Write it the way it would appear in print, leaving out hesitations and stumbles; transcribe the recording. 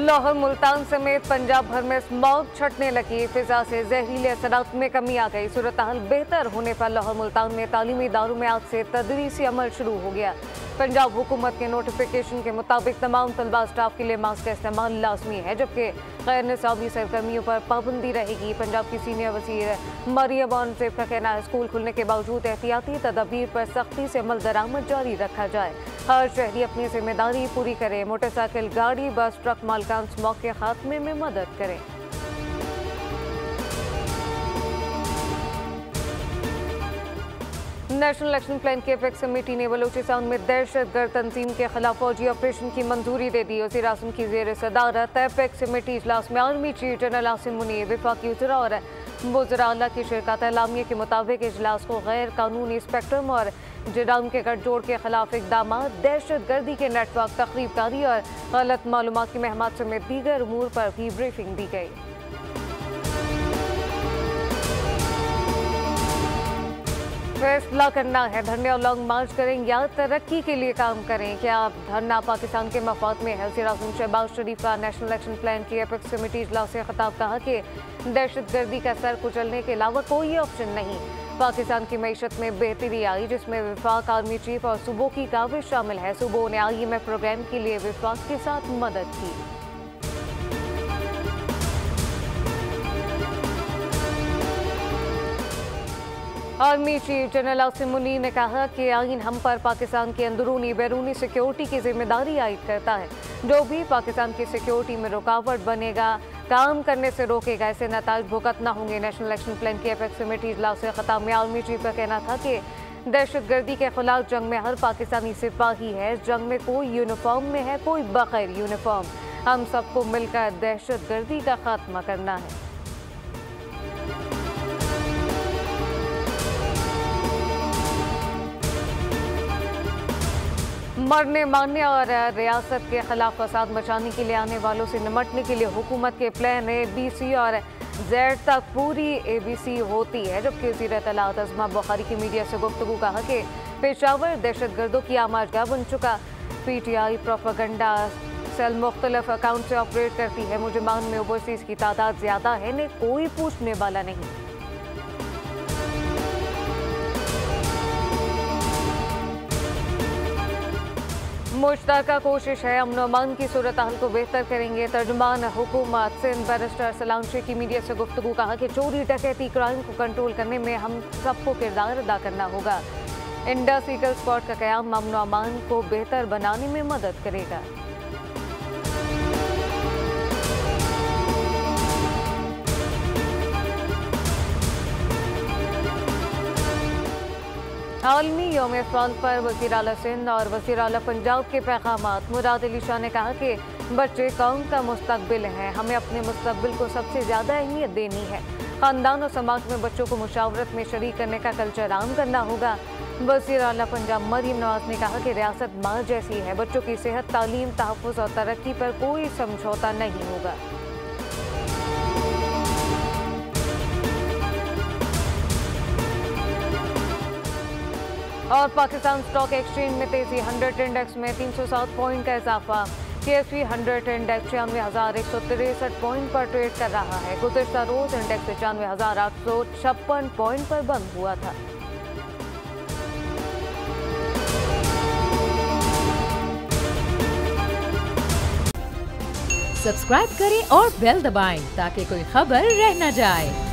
लाहौर मुल्तान समेत पंजाब भर में स्मॉग छटने लगी। फिजा से जहरीले असरात में कमी आ गई। सूरत हाल बेहतर होने पर लाहौर मुल्तान में तालीमी इदारों में आज से तदरीसी अमल शुरू हो गया। पंजाब हुकूमत के नोटिफिकेशन के मुताबिक तमाम तलबा स्टाफ के लिए मास्क का इस्तेमाल लाजमी है, जबकि गैर निसाबी सरगर्मियों पर पाबंदी रहेगी। पंजाब की सीनियर वज़ीर मरियम औरंगज़ेब का कहना है, स्कूल खुलने के बावजूद एहतियाती तदाबीर पर सख्ती से अमल दरामद जारी रखा जाए। हर शहरी अपनी जिम्मेदारी पूरी करे। मोटरसाइकिल, गाड़ी, बस, ट्रक मालिकान स्मॉग के खात्मे में मदद करें। नेशनल इलेक्शन प्लान की एपेक्स कमेटी ने बलूचिस्तान में दहशतगर्द तंजीम के खिलाफ फौजी ऑपरेशन की मंजूरी दे दी। वज़ीर आज़म की ज़ेर सदारत एपेक्स कमेटी इजलास में army chief general Asim Munir, वफाकी वज़रा और वज़रा आला की शिरकत। एलामिया के मुताबिक इजलास को गैर कानूनी स्पेक्ट्रम और जराइम के गठजोड़ के खिलाफ इकदाम, दहशतगर्दी के नेटवर्क, तखरीबकारी और गलत मालूमात की महमात समेत दीगर उमूर पर भी ब्रीफिंग दी गई। फैसला करना है, धरने और लॉन्ग मार्च करें या तरक्की के लिए काम करें। क्या धरना पाकिस्तान के मफाद में है? वज़ीर आज़म शहबाज शरीफ का नेशनल इलेक्शन प्लान की एपेक्स कमेटी इजलास से खिताब, कहा कि दहशतगर्दी का सर कुचलने के अलावा कोई ऑप्शन नहीं। पाकिस्तान की मईशत में बेहतरी आई, जिसमें वफाक, आर्मी चीफ और सूबों की काविश शामिल है। सूबों ने IMF प्रोग्राम के लिए वफाक के साथ मदद की। Army chief general Asim Munir ने कहा कि आइन हम पर पाकिस्तान की अंदरूनी बैरूनी सिक्योरिटी की जिम्मेदारी आयद करता है। जो भी पाकिस्तान की सिक्योरिटी में रुकावट बनेगा, काम करने से रोकेगा, ऐसे नताज भुगतना होंगे। नेशनल इलेक्शन प्लान की एपेक्स कमेटी इजलास से खिताब में आर्मी चीफ का कहना था कि दहशतगर्दी के खिलाफ जंग में हर पाकिस्तानी सिपाही है। जंग में कोई यूनिफॉर्म में है, कोई बगैर यूनिफॉर्म। हम सबको मिलकर दहशतगर्दी का खात्मा करना है। मरने मारने और रियासत के खिलाफ फसाद मचाने के लिए आने वालों से निमटने के लिए हुकूमत के प्लान ABC और Z तक पूरी ABC होती है। जबकि वज़ीर इत्तलाआत अज़मा बुखारी की मीडिया से गुफ्तगू, कहा कि पेशावर दहशतगर्दों की आमाजगाह बन चुका। PTI प्रोपेगेंडा सेल मुख्तलिफ अकाउंट से ऑपरेट करती है। मुजरिमान में ओवरसीज की तादाद ज़्यादा है, ने कोई पूछने वाला नहीं। मुश्तरका कोशिश है, अमन अमान की सूरत हाल को बेहतर करेंगे। तर्जुमान हुकूमत सिंध बैरिस्टर सलाम शेख की मीडिया से गुफ्तगू, कहा कि चोरी, डकैती, क्राइम को कंट्रोल करने में हम सबको किरदार अदा करना होगा। इंडस ईगल स्क्वाड का क़याम अमन अमान को बेहतर बनाने में मदद करेगा। आलमी यौम इत्फ़ाल पर वज़ीर आला सिंध और वज़ीर आला पंजाब के पैगामात। मुराद अली शाह ने कहा कि बच्चे कौम का मुस्तकबिल हैं, हमें अपने मुस्तकबिल को सबसे ज़्यादा अहमियत देनी है। ख़ानदान और समाज में बच्चों को मुशावरत में शरीक करने का कल्चर आम करना होगा। वज़ीर आला पंजाब मरियम नवाज ने कहा कि रियासत माँ जैसी है, बच्चों की सेहत, तालीम, तहफ़्फ़ुज़ और तरक्की पर कोई समझौता नहीं होगा। और पाकिस्तान स्टॉक एक्सचेंज में तेजी, 100 इंडेक्स में 307 पॉइंट का इजाफा। KSE 100 इंडेक्स 96,163 पॉइंट पर ट्रेड कर रहा है। गुज़िश्ता रोज इंडेक्स 95,856 पॉइंट पर बंद हुआ था। सब्सक्राइब करें और बेल दबाएं ताकि कोई खबर रह न जाए।